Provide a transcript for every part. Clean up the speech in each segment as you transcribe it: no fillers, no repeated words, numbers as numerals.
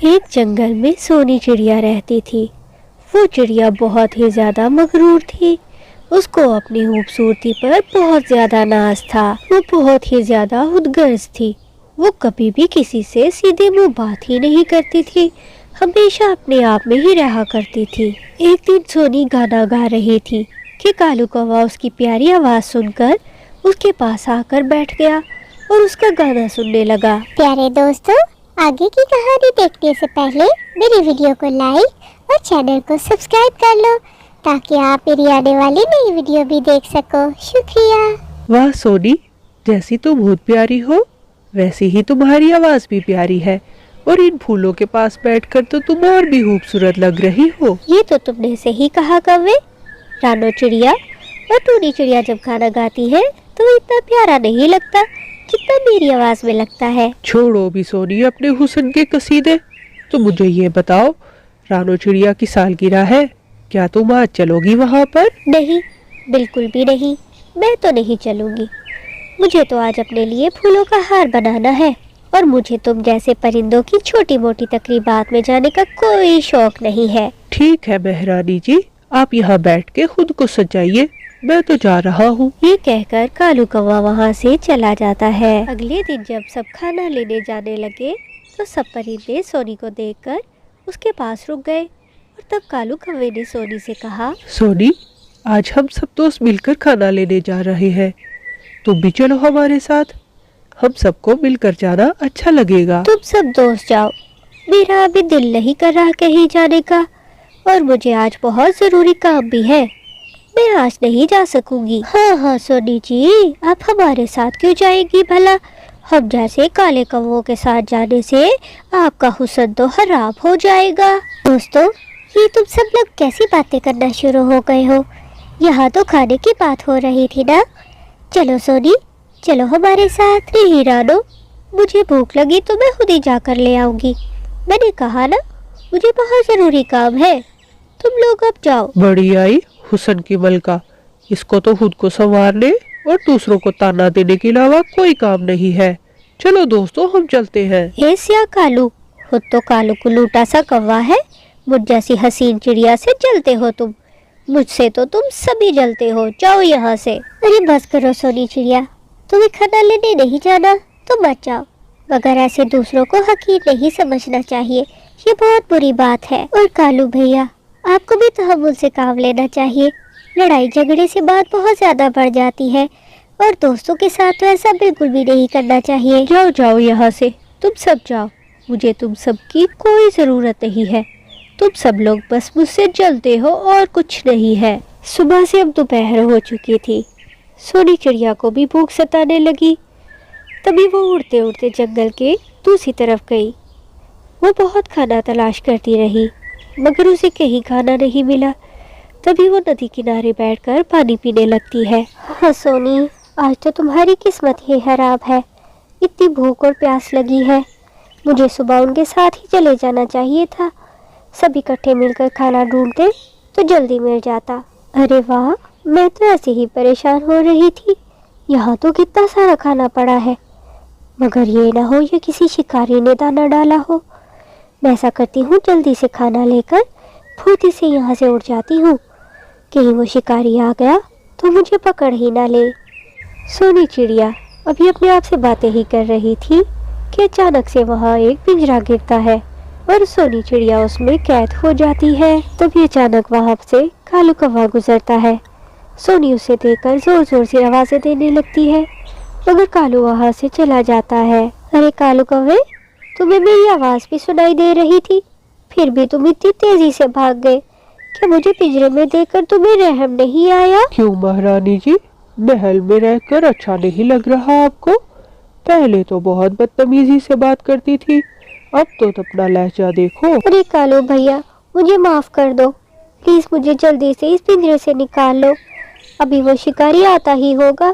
ایک جنگل میں سونی چڑیا رہتی تھی۔ وہ چڑیا بہت ہی زیادہ مغرور تھی۔ اس کو اپنی خوبصورتی پر بہت زیادہ ناز تھا۔ وہ بہت ہی زیادہ خودغرض تھی۔ وہ کبھی بھی کسی سے سیدھے منہ بات ہی نہیں کرتی تھی، ہمیشہ اپنے آپ میں ہی رہا کرتی تھی۔ ایک دن سونی گانا گا رہی تھی کہ کالو کوا اس کی پیاری آواز سن کر اس کے پاس آ کر بیٹھ گیا اور اس کا گانا سننے لگا۔ پیارے دوستو، آگے کی کہانی دیکھنے سے پہلے میری ویڈیو کو لائک اور چینل کو سبسکرائب کر لو تاکہ آپ میری آنے والی نئی ویڈیو بھی دیکھ سکو۔ شکریہ۔ واہ سونی، جیسی تم بہت پیاری ہو ویسی ہی تمہاری آواز بھی پیاری ہے، اور ان پھولوں کے پاس بیٹھ کر تو تم اور بھی خوبصورت لگ رہی ہو۔ یہ تو تم نے صحیح کہا کوے۔ رانو چڑیا اور ٹونی چڑیا جب گانا گاتی ہے تو اتنا پیارا نہیں لگتا جتنا میری آواز میں لگتا ہے۔ چھوڑو بھی سونی اپنے حسن کے قصیدے، تو مجھے یہ بتاؤ، رانو چڑیا کی سالگرہ ہے، کیا تم آج چلو گی وہاں پر؟ نہیں، بالکل بھی نہیں، میں تو نہیں چلوں گی۔ مجھے تو آج اپنے لیے پھولوں کا ہار بنانا ہے، اور مجھے تم جیسے پرندوں کی چھوٹی موٹی تقریبات میں جانے کا کوئی شوق نہیں ہے۔ ٹھیک ہے مہرانی جی، آپ یہاں بیٹھ کے خود کو سجائیے، میں تو جا رہا ہوں۔ یہ کہہ کر کالو کوا وہاں سے چلا جاتا ہے۔ اگلے دن جب سب کھانا لینے جانے لگے تو سب پرندے سونی کو دیکھ کر اس کے پاس رک گئے، اور تب کالو کوے نے سونی سے کہا، سونی، آج ہم سب دوست مل کر کھانا لینے جا رہے ہیں، تم بھی چلو ہمارے ساتھ، ہم سب کو مل کر جانا اچھا لگے گا۔ تم سب دوست جاؤ، میرا ابھی دل نہیں کر رہا کہیں جانے کا، اور مجھے آج بہت ضروری کام بھی ہے، میں آج نہیں جا سکوں گی۔ ہاں سونی جی، آپ ہمارے ساتھ کیوں جائیں گی بھلا؟ ہم جیسے کالے کووں کے ساتھ جانے سے آپ کا حسن تو خراب ہو جائے گا۔ دوستو، یہ تم سب لوگ کیسی باتیں کرنا شروع ہو گئے ہو؟ یہاں تو کھانے کی بات ہو رہی تھی نا۔ چلو سونی، چلو ہمارے ساتھ۔ نہیں رانو، مجھے بھوک لگی تو میں خود ہی جا کر لے آؤں گی، میں نے کہا نا مجھے بہت ضروری کام ہے، تم لوگ اب جاؤ۔ بڑی آئی حسن کی ملکہ، اس کو تو خود کو سنوارنے اور دوسروں کو تانا دینے کے علاوہ کوئی کام نہیں ہے۔ چلو دوستو، ہم چلتے ہیں۔ اے سیا کالو، خود تو کالو کو لوٹا سا کوا ہے، مجھ جیسی حسین چڑیا سے جلتے ہو تم، مجھ سے تو تم سبھی جلتے ہو، جاؤ یہاں سے۔ ارے بس کرو سونی چڑیا، تمہیں کھانا لینے نہیں جانا تو مت جاؤ، مگر ایسے دوسروں کو حقیر نہیں سمجھنا چاہیے، یہ بہت بری بات ہے۔ اور کالو بھیا، آپ کو بھی تحمل سے کام لینا چاہیے، لڑائی جھگڑے سے بات بہت زیادہ بڑھ جاتی ہے، اور دوستوں کے ساتھ تو ایسا بالکل بھی نہیں کرنا چاہیے۔ جاؤ جاؤ یہاں سے، تم سب جاؤ، مجھے تم سب کی کوئی ضرورت نہیں ہے، تم سب لوگ بس مجھ سے جلتے ہو اور کچھ نہیں ہے۔ صبح سے اب دوپہر ہو چکی تھی، سونی چڑیا کو بھی بھوک ستانے لگی، تبھی وہ اڑتے اڑتے جنگل کے دوسری طرف گئی۔ وہ بہت کھانا تلاش کرتی رہی مگر اسے کہیں کھانا نہیں ملا، تبھی وہ ندی کنارے بیٹھ کر پانی پینے لگتی ہے۔ ہاں سونی، آج تو تمہاری قسمت ہی خراب ہے، اتنی بھوک اور پیاس لگی ہے، مجھے صبح ان کے ساتھ ہی چلے جانا چاہیے تھا، سب اکٹھے مل کر کھانا ڈھونڈتے تو جلدی مل جاتا۔ ارے واہ، میں تو ایسے ہی پریشان ہو رہی تھی، یہاں تو کتنا سارا کھانا پڑا ہے، مگر یہ نہ ہو یہ کسی شکاری نے دانا ڈالا ہو۔ میں ایسا کرتی ہوں، جلدی سے کھانا لے کر پھوتی سے یہاں سے اڑ جاتی ہوں، کہیں وہ شکاری آ گیا تو مجھے پکڑ ہی نہ لے۔ سونی چڑیا ابھی اپنے آپ سے باتیں ہی کر رہی تھی کہ اچانک سے وہاں ایک پنجرا گرتا ہے اور سونی چڑیا اس میں قید ہو جاتی ہے۔ تبھی اچانک وہاں سے کالو کوا گزرتا ہے، سونی اسے دیکھ کر زور زور سے آوازیں دینے لگتی ہے، مگر کالو وہاں سے چلا جاتا ہے۔ ارے کالو کوے، تمہیں میری آواز بھی سنائی دے رہی تھی، پھر بھی تم اتنی تیزی سے بھاگ گئے کہ مجھے پنجرے میں دیکھ کر تمہیں رحم نہیں آیا؟ کیوں مہرانی جی، محل میں رہ کر اچھا نہیں لگ رہا آپ کو؟ پہلے تو بہت بدتمیزی سے بات کرتی تھی، اب تو اپنا لہجہ دیکھو۔ ارے کالو بھیا، مجھے معاف کر دو پلیز، مجھے جلدی سے اس پنجرے سے نکال لو، ابھی وہ شکاری آتا ہی ہوگا،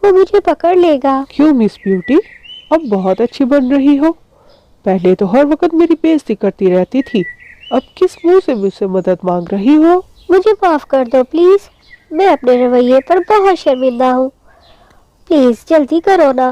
وہ مجھے پکڑ لے گا۔ کیوں مس بیوٹی، اب بہت اچھی بن رہی ہو، پہلے تو ہر وقت میری بےعزتی کرتی رہتی تھی، اب کس منہ سے مجھ سے مدد مانگ رہی ہو؟ مجھے معاف کر دو پلیز، میں اپنے رویے پر بہت شرمندہ ہوں، پلیز جلدی کرو نا،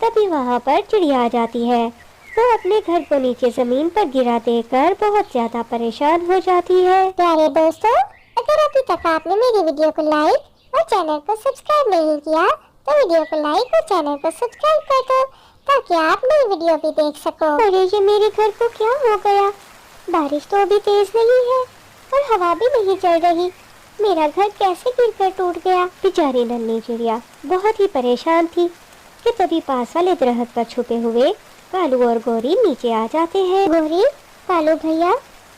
تبھی وہاں پر چڑیا آ جاتی ہے. وہ اپنے گھر کو نیچے زمین پر گرا دیکھ کر بہت زیادہ پریشان ہو جاتی ہے. پیارے دوستو، اگر ابھی تک آپ نے میری ویڈیو کو لائک اور چینل کو سبسکرائب نہیں کیا تو ویڈیو کو لائک اور چینل کو سبسکرائب کر دو تاکہ آپ نئی ویڈیو بھی دیکھ سکو. ارے یہ میرے گھر کو کیا ہو گیا؟ بارش تو ابھی تیز نہیں ہے اور ہوا بھی نہیں چل رہی. میرا گھر کیسے گر کر ٹوٹ گیا؟ بیچاری ننھی چڑیا بہت ہی پریشان تھی کہ تبھی پاس والے درخت پر چھپے ہوئے کالو اور گوری نیچے آ جاتے ہیں. گوری، کالو بھیا،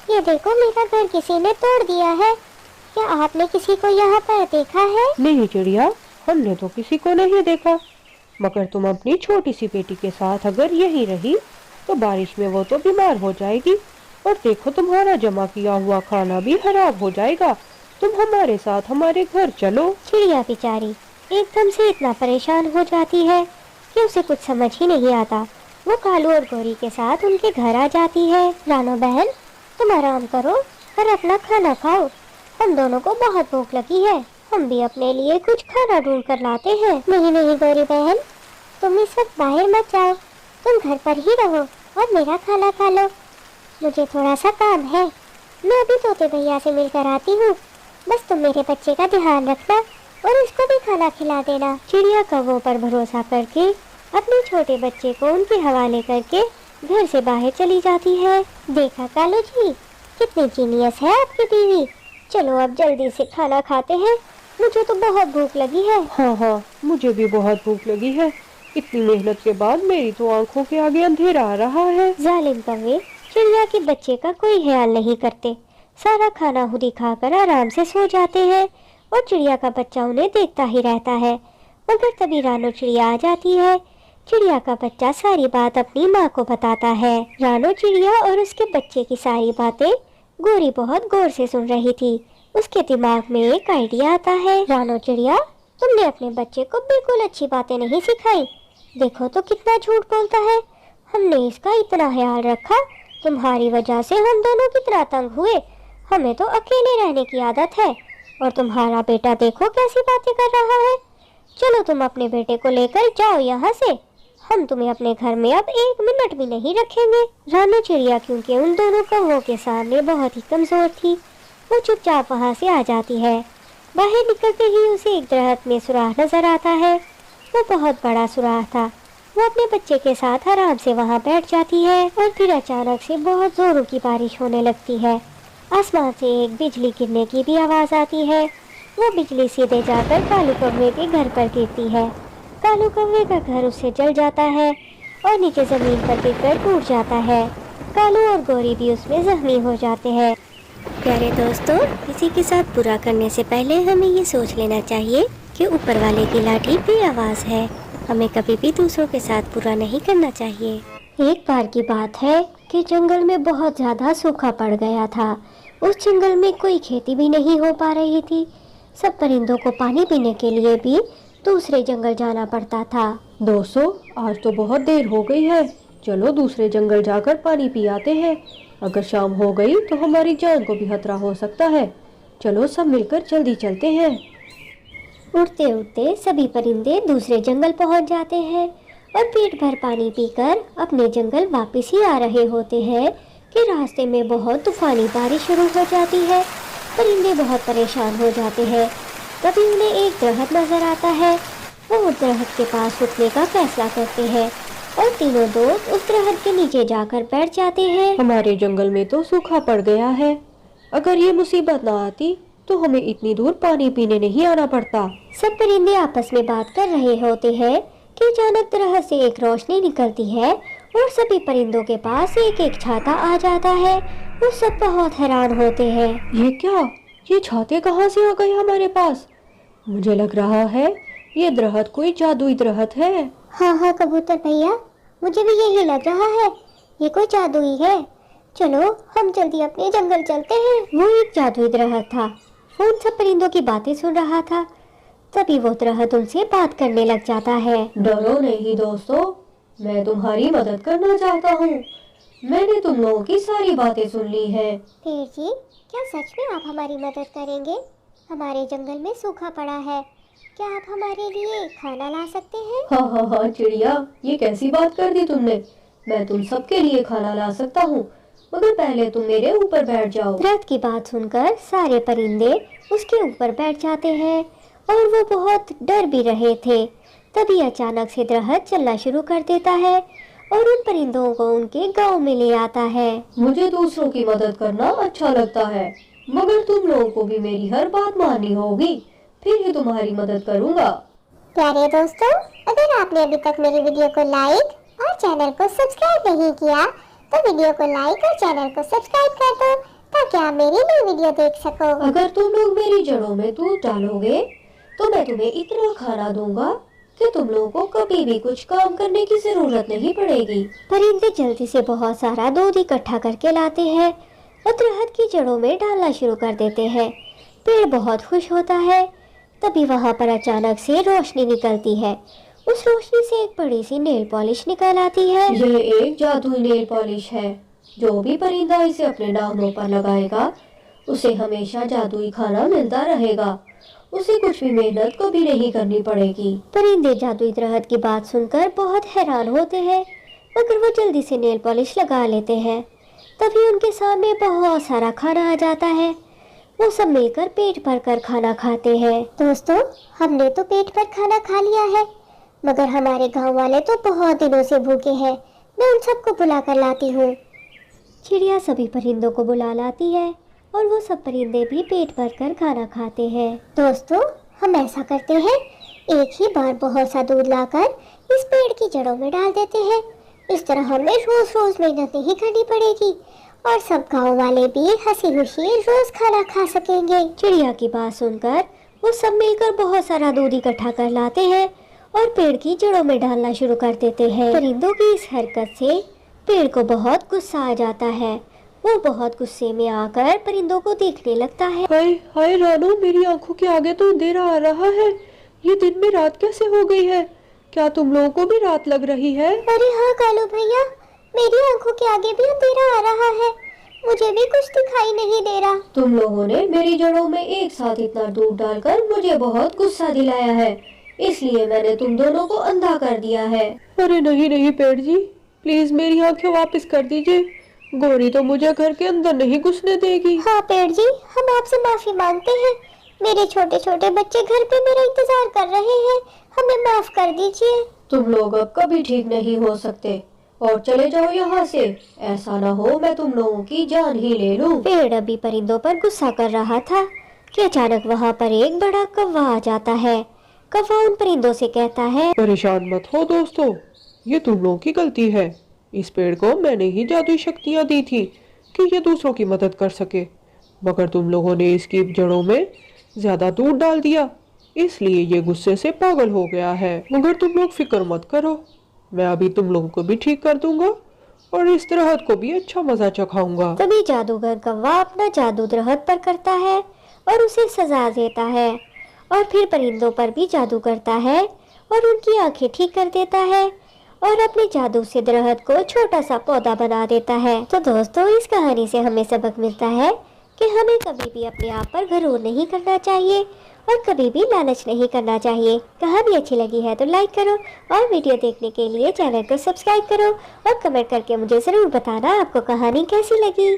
یہ دیکھو میرا گھر کسی نے توڑ دیا ہے. کیا آپ نے کسی کو یہاں پر دیکھا ہے؟ نہیں چڑیا، ہم نے تو کسی کو نہیں دیکھا، مگر تم اپنی چھوٹی سی بیٹی کے ساتھ اگر یہی رہی تو بارش میں وہ تو بیمار ہو جائے گی، اور دیکھو تمہارا جمع کیا ہوا کھانا بھی خراب ہو جائے گا. تم ہمارے ساتھ ہمارے گھر چلو. چڑیا بیچاری ایک دم سے اتنا پریشان ہو جاتی ہے کہ اسے کچھ سمجھ ہی نہیں آتا. وہ کالو اور گوری کے ساتھ ان کے گھر آ جاتی ہے. رانو بہن، تم آرام کرو اور اپنا کھانا کھاؤ. ہم دونوں کو بہت بھوک لگی ہے، ہم بھی اپنے لیے کچھ کھانا ڈھونڈ کر لاتے ہیں. نہیں نہیں گوری بہن، تم اس وقت باہر مت جاؤ، تم گھر پر ہی رہو اور میرا کھانا کھا لو. مجھے تھوڑا سا کام ہے، میں ابھی طوطے بھیا سے مل کر آتی ہوں. بس تم میرے بچے کا دھیان رکھنا اور اس کو بھی کھانا کھلا دینا. چڑیا کووں پر بھروسہ کر کے اپنے چھوٹے بچے کو ان کے حوالے کر کے گھر سے باہر چلی جاتی ہے. دیکھا کالو جی، کتنی جینیس ہے آپ کی بیوی. چلو اب جلدی سے کھانا کھاتے ہیں، مجھے تو بہت بھوک لگی ہے. ہاں، مجھے بھی بہت بھوک لگی ہے. اتنی محنت کے بعد میری تو آنکھوں کے آگے اندھیرا آ رہا ہے. ظالم کوے چڑیا کے بچے کا کوئی خیال نہیں کرتے، سارا کھانا خود ہی کھا کر آرام سے سو جاتے ہیں اور چڑیا کا بچہ انہیں دیکھتا ہی رہتا ہے. مگر تبھی رانو چڑیا آ جاتی ہے. چڑیا کا بچہ ساری بات اپنی ماں کو بتاتا ہے. رانو چڑیا اور اس کے بچے کی ساری باتیں گوری بہت غور سے سن رہی تھی. اس کے دماغ میں ایک آئیڈیا آتا ہے. رانو چڑیا، تم نے اپنے بچے کو بالکل اچھی باتیں نہیں سکھائی. دیکھو تو کتنا جھوٹ بولتا ہے. ہم نے اس کا اتنا خیال رکھا، تمہاری وجہ سے ہم دونوں کتنا تنگ ہوئے. ہمیں تو اکیلے رہنے کی عادت ہے اور تمہارا بیٹا دیکھو کیسی باتیں کر رہا ہے. چلو تم اپنے بیٹے کو لے کر جاؤ یہاں سے، ہم تمہیں اپنے گھر میں اب 1 منٹ بھی نہیں رکھیں گے. رانو چڑیا کیونکہ ان دونوں کووں کے سامنے بہت ہی کمزور تھی، وہ چپ چاپ وہاں سے آ جاتی ہے. باہر نکلتے ہی اسے ایک درخت میں سوراخ نظر آتا ہے. وہ بہت بڑا سوراخ تھا. وہ اپنے بچے کے ساتھ آرام سے وہاں بیٹھ جاتی ہے اور پھر اچانک سے بہت زوروں کی بارش ہونے لگتی ہے. آسمان سے ایک بجلی گرنے کی بھی آواز آتی ہے. وہ بجلی سیدھے جا کر کالو کوے کے گھر پر گرتی ہے. کالو کوے کا گھر اس سے جل جاتا ہے اور نیچے زمین پر گر کر ٹوٹ جاتا ہے. کالو اور گوری بھی اس میں زخمی ہو جاتے ہیں. پیارے دوستو، کسی کے ساتھ برا کرنے سے پہلے ہمیں یہ سوچ لینا چاہیے کہ اوپر والے کی لاٹھی بے آواز ہے. ہمیں کبھی بھی دوسروں کے ساتھ برا نہیں کرنا چاہیے. ایک بار کی بات ہے کہ جنگل میں بہت زیادہ سوکھا پڑ گیا تھا. اس جنگل میں کوئی کھیتی بھی نہیں ہو پا رہی تھی. سب پرندوں کو پانی پینے کے لیے بھی دوسرے جنگل جانا پڑتا تھا. دوستو، آج تو بہت دیر ہو گئی ہے، چلو دوسرے جنگل جا کر پانی پی آتے ہیں. اگر شام ہو گئی تو ہماری جان کو بھی خطرہ ہو سکتا ہے. چلو سب مل کر جلدی چلتے ہیں. اڑتے اڑتے سبھی پرندے دوسرے جنگل پہنچ جاتے ہیں اور پیٹ بھر پانی پی کر اپنے جنگل واپس ہی آ رہے ہوتے ہیں کہ راستے میں بہت طوفانی بارش شروع ہو جاتی ہے. پرندے بہت پریشان ہو جاتے ہیں. تبھی انہیں ایک درخت نظر آتا ہے. وہ اس درخت کے پاس رکنے کا فیصلہ کرتے ہیں اور تینوں دوست اس درخت کے نیچے جا کر بیٹھ جاتے ہیں. ہمارے جنگل میں تو سوکھا پڑ گیا ہے، اگر یہ مصیبت نہ آتی تو ہمیں اتنی دور پانی پینے نہیں آنا پڑتا. سب پرندے آپس میں بات کر رہے ہوتے ہیں کہ اچانک درخت سے ایک روشنی نکلتی ہے اور سبھی پرندوں کے پاس ایک ایک چھاتا آ جاتا ہے. وہ سب بہت حیران ہوتے ہیں. یہ کیا؟ یہ چھاتے کہاں سے آ گئے ہمارے پاس؟ مجھے لگ رہا ہے یہ درخت کوئی جادوئی درخت ہے. ہاں کبوتر بھیا، مجھے بھی یہی لگ رہا ہے، یہ کوئی جادوئی ہے. چلو ہم جلدی اپنے جنگل چلتے ہیں. وہ ایک جادوئی درخت تھا. وہ ان سب پرندوں کی باتیں سن رہا تھا. تبھی وہ درخت ان سے بات کرنے لگ جاتا ہے. ڈرو نہیں دوستو، میں تمہاری مدد کرنا چاہتا ہوں. میں نے تم لوگوں کی ساری باتیں سن لی ہیں. پھر جی، کیا سچ میں آپ ہماری مدد کریں گے؟ ہمارے جنگل میں سوکھا پڑا ہے کیا آپ ہمارے لیے کھانا لا سکتے ہیں؟ ہاں ہاں ہاں چڑیا، یہ کیسی بات کر دی تم نے؟ میں تم سب کے لیے کھانا لا سکتا ہوں، مگر پہلے تم میرے اوپر بیٹھ جاؤ۔ درخت کی بات سن کر سارے پرندے اس کے اوپر بیٹھ جاتے ہیں اور وہ بہت ڈر بھی رہے تھے۔ تبھی اچانک سے درخت چلنا شروع کر دیتا ہے اور ان پرندوں کو ان کے گاؤں میں لے آتا ہے۔ مجھے دوسروں کی مدد کرنا اچھا لگتا ہے، مگر تم لوگوں کو بھی میری ہر بات ماننی ہوگی، پھر ہی تمہاری مدد کروں گا۔ پیارے دوستو، اگر آپ نے ابھی تک میری ویڈیو کو لائک اور چینل کو سبسکرائب نہیں کیا تو ویڈیو کو لائک اور چینل کو سبسکرائب کر دو تاکہ آپ میری نئی ویڈیو دیکھ سکو۔ اگر تم لوگ میری جڑوں میں دودھ ڈالو گے تو میں تمہیں اتنا کھانا دوں گا کہ تم لوگوں کو کبھی بھی کچھ کام کرنے کی ضرورت نہیں پڑے گی۔ پرندے جلدی سے بہت سارا دودھ اکٹھا کر کے لاتے ہیں اور درخت کی جڑوں میں ڈالنا شروع کر دیتے ہیں۔ پیڑ بہت خوش ہوتا ہے۔ تبھی وہاں پر اچانک سے روشنی نکلتی ہے۔ اس روشنی سے ایک بڑی سی نیل پالش نکل آتی ہے۔ یہ ایک جادوئی نیل پالش ہے، جو بھی پرندہ اسے اپنے ناخنوں پر لگائے گا اسے ہمیشہ جادوئی کھانا ملتا رہے گا، اسے کچھ بھی محنت کبھی نہیں کرنی پڑے گی۔ پرندے جادوئی درخت کی بات سن کر بہت حیران ہوتے ہیں، مگر وہ جلدی سے نیل پالش لگا لیتے ہیں۔ تبھی ان کے سامنے بہت سارا کھانا آ جاتا ہے۔ وہ سب مل کر پیٹ بھر کر کھانا کھاتے ہیں۔ دوستو، ہم نے تو پیٹ بھر کھانا کھا لیا ہے، مگر ہمارے گاؤں والے تو بہت دنوں سے بھوکے ہیں۔ میں ان سب کو بلا کر لاتی ہوں۔ چڑیا سبھی پرندوں کو بلا لاتی ہے اور وہ سب پرندے بھی پیٹ بھر کر کھانا کھاتے ہیں۔ دوستو، ہم ایسا کرتے ہیں، ایک ہی بار بہت سا دودھ لا کر اس پیڑ کی جڑوں میں ڈال دیتے ہیں۔ اس طرح ہمیں روز روز محنت نہیں کرنی پڑے گی اور سب گاؤں والے بھی ہنسی خوشی روز کھانا کھا سکیں گے۔ چڑیا کی بات سن کر وہ سب مل کر بہت سارا دودھ اکٹھا کر لاتے ہیں اور پیڑ کی جڑوں میں ڈالنا شروع کر دیتے ہیں۔ پرندوں کی اس حرکت سے پیڑ کو بہت غصہ آ جاتا ہے۔ وہ بہت غصے میں آ کر پرندوں کو دیکھنے لگتا ہے۔ ہائے ہائے رانو، میری آنکھوں کے آگے تو اندھیرا آ رہا ہے۔ یہ دن میں رات کیسے ہو گئی ہے؟ کیا تم لوگوں کو بھی رات لگ رہی ہے؟ ارے ہاں کالو بھیا، میری آنکھوں کے آگے بھی اندھیرا آ رہا ہے، مجھے بھی کچھ دکھائی نہیں دے رہا۔ تم لوگوں نے میری جڑوں میں ایک ساتھ اتنا دودھ ڈال کر مجھے بہت غصہ دلایا ہے، اس لیے میں نے تم دونوں کو اندھا کر دیا ہے۔ ارے نہیں نہیں پیڑ جی، پلیز میری آنکھیں واپس کر دیجئے۔ گوری تو مجھے گھر کے اندر نہیں گھسنے دے گی۔ ہاں پیڑ جی، ہم آپ سے معافی مانگتے ہیں، میرے چھوٹے چھوٹے بچے گھر پہ میرا انتظار کر رہے ہیں، ہمیں معاف کر دیجئے۔ تم لوگ اب کبھی ٹھیک نہیں ہو سکتے، اور چلے جاؤ یہاں سے، ایسا نہ ہو میں تم لوگوں کی جان ہی لے لوں۔ پیڑ ابھی پرندوں پر غصہ کر رہا تھا کہ اچانک وہاں پر ایک بڑا کوا آ جاتا ہے۔ کوا ان پرندوں سے کہتا ہے، پریشان مت ہو دوستو، یہ تم لوگوں کی غلطی ہے۔ اس پیڑ کو میں نے ہی جادوئی شکتیاں دی تھی کہ یہ دوسروں کی مدد کر سکے، مگر تم لوگوں نے اس کی جڑوں میں زیادہ دودھ ڈال دیا، اس لیے یہ غصے سے پاگل ہو گیا ہے۔ مگر تم لوگ فکر مت کرو، میں ابھی تم لوگوں کو بھی ٹھیک کر دوں گا اور اس درخت کو بھی اچھا مزہ چکھاؤں گا۔ تبھی جادوگر کوا اپنا جادو درخت پر کرتا ہے اور اسے سزا دیتا ہے، اور پھر پرندوں پر بھی جادو کرتا ہے اور ان کی آنکھیں ٹھیک کر دیتا ہے اور اپنے جادو سے درخت کو چھوٹا سا پودا بنا دیتا ہے۔ تو دوستو، اس کہانی سے ہمیں سبق ملتا ہے کہ ہمیں کبھی بھی اپنے آپ پر غرور نہیں کرنا چاہیے اور کبھی بھی لالچ نہیں کرنا چاہیے۔ کہانی اچھی لگی ہے تو لائک کرو اور ویڈیو دیکھنے کے لیے چینل کو سبسکرائب کرو اور کمنٹ کر کے مجھے ضرور بتانا آپ کو کہانی کیسی لگی۔